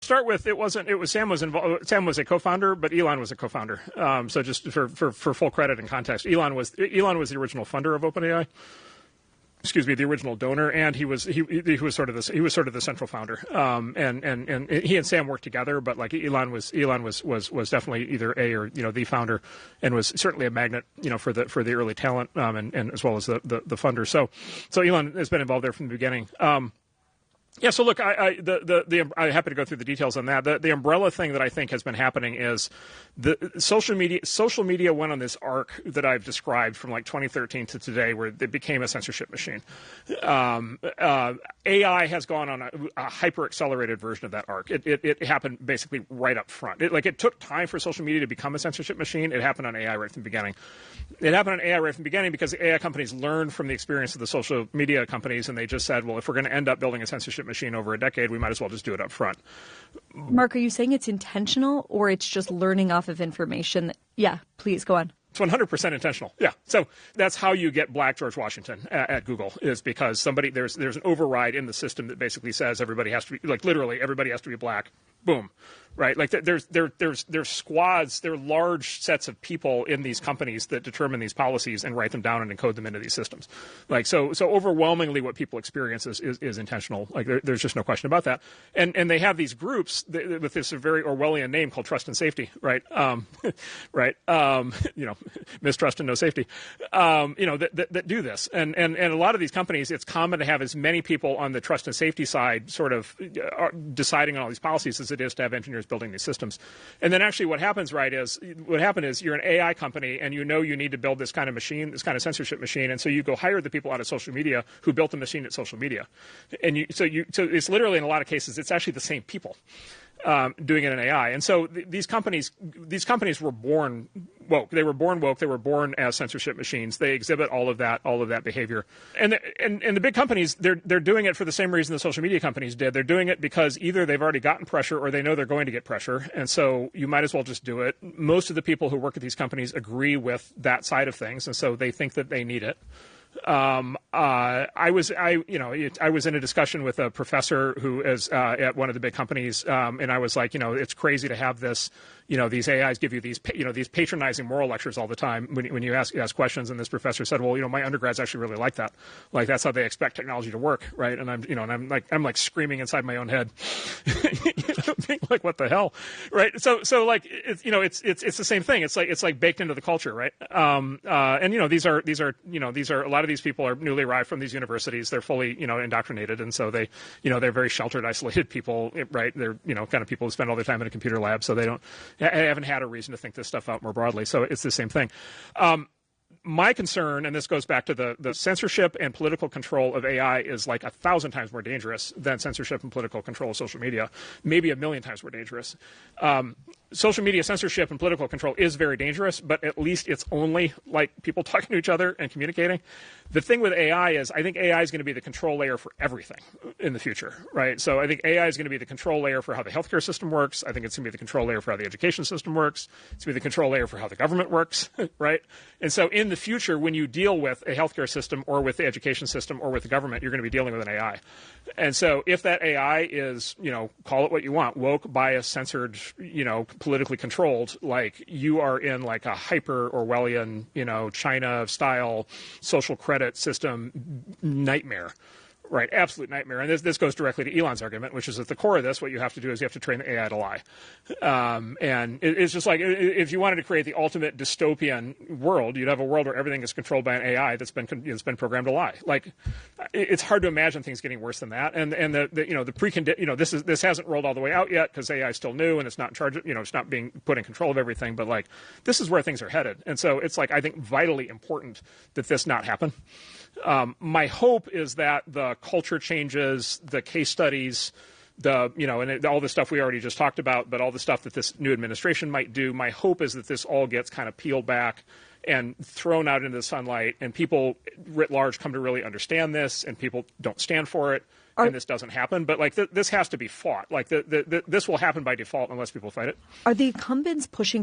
start with Sam was involved. Sam was a co-founder, but Elon was a co-founder. So just for full credit and context, Elon was the original funder of OpenAI. Excuse me, the original donor, and he was sort of the central founder. And he and Sam worked together, but like Elon was definitely either a or the founder, and was certainly a magnet for the early talent, and as well as the funder. So Elon has been involved there from the beginning. Yeah, so look, I'm happy to go through the details on that. The umbrella thing that I think has been happening is the social media went on this arc that I've described from like 2013 to today, where it became a censorship machine. AI has gone on a hyper accelerated version of that arc. It happened basically right up front. It took time for social media to become a censorship machine. It happened on AI right from the beginning. It happened on AI right from the beginning because the AI companies learned from the experience of the social media companies, and they just said, well, if we're going to end up building a censorship machine over a decade, we might as well just do it up front. Mark, are you saying it's intentional, or it's just learning off of information? Yeah, please go on. It's 100% intentional. Yeah. So that's how you get Black George Washington at Google, is because there's an override in the system that basically says everybody has to be, like, literally everybody has to be black. Boom. Right? Like there's squads, there are large sets of people in these companies that determine these policies and write them down and encode them into these systems. Like so overwhelmingly what people experience is intentional. Like there's just no question about that. And they have these groups with this very Orwellian name called trust and safety, right? Right. Mistrust and no safety. That do this. And a lot of these companies, it's common to have as many people on the trust and safety side sort of deciding on all these policies as it is to have engineers building these systems. And then actually what happened is you're an AI company and you need to build this kind of machine, this kind of censorship machine, and so you go hire the people out of social media who built the machine at social media. And so it's literally, in a lot of cases, it's actually the same people doing it in AI. And so these companies were born woke. They were born woke. They were born as censorship machines. They exhibit all of that behavior. And the big companies, they're doing it for the same reason the social media companies did. They're doing it because either they've already gotten pressure or they know they're going to get pressure. And so you might as well just do it. Most of the people who work at these companies agree with that side of things, and so they think that they need it. I was in a discussion with a professor who is at one of the big companies, and I was like, it's crazy to have this. These AIs give you these patronizing moral lectures all the time when you ask questions. And this professor said, well, my undergrads actually really like that. Like that's how they expect technology to work, right? And I'm like screaming inside my own head, being like, what the hell, right? So like it's the same thing. It's like baked into the culture, right? And these are a lot of these people are newly arrived from these universities. They're fully indoctrinated, and so they're very sheltered, isolated people, right? They're kind of people who spend all their time in a computer lab, so they haven't had a reason to think this stuff out more broadly. So it's the same thing. My concern, and this goes back to the censorship and political control of AI, is like 1,000 times more dangerous than censorship and political control of social media, maybe 1,000,000 times more dangerous. Social media censorship and political control is very dangerous, but at least it's only like people talking to each other and communicating. The thing with AI is I think AI is going to be the control layer for everything in the future, right? So I think AI is going to be the control layer for how the healthcare system works. I think it's going to be the control layer for how the education system works. It's going to be the control layer for how the government works, right? And so in the future, when you deal with a healthcare system or with the education system or with the government, you're going to be dealing with an AI. And so if that AI is, call it what you want, woke, biased, censored, politically controlled, like you are in like a hyper Orwellian, China style social credit system nightmare. Right, absolute nightmare. And this goes directly to Elon's argument, which is at the core of this, what you have to do is you have to train the AI to lie. And it's just like if you wanted to create the ultimate dystopian world, you'd have a world where everything is controlled by an AI that's been programmed to lie. Like it's hard to imagine things getting worse than that. And this hasn't rolled all the way out yet because AI is still new and it's not in charge of, it's not being put in control of everything. But like this is where things are headed. And so it's like I think vitally important that this not happen. My hope is that the culture changes, the case studies, and all the stuff we already just talked about, but all the stuff that this new administration might do. My hope is that this all gets kind of peeled back and thrown out into the sunlight, and people writ large come to really understand this, and people don't stand for it, and this doesn't happen. But like this has to be fought. Like this will happen by default unless people fight it. Are the incumbents pushing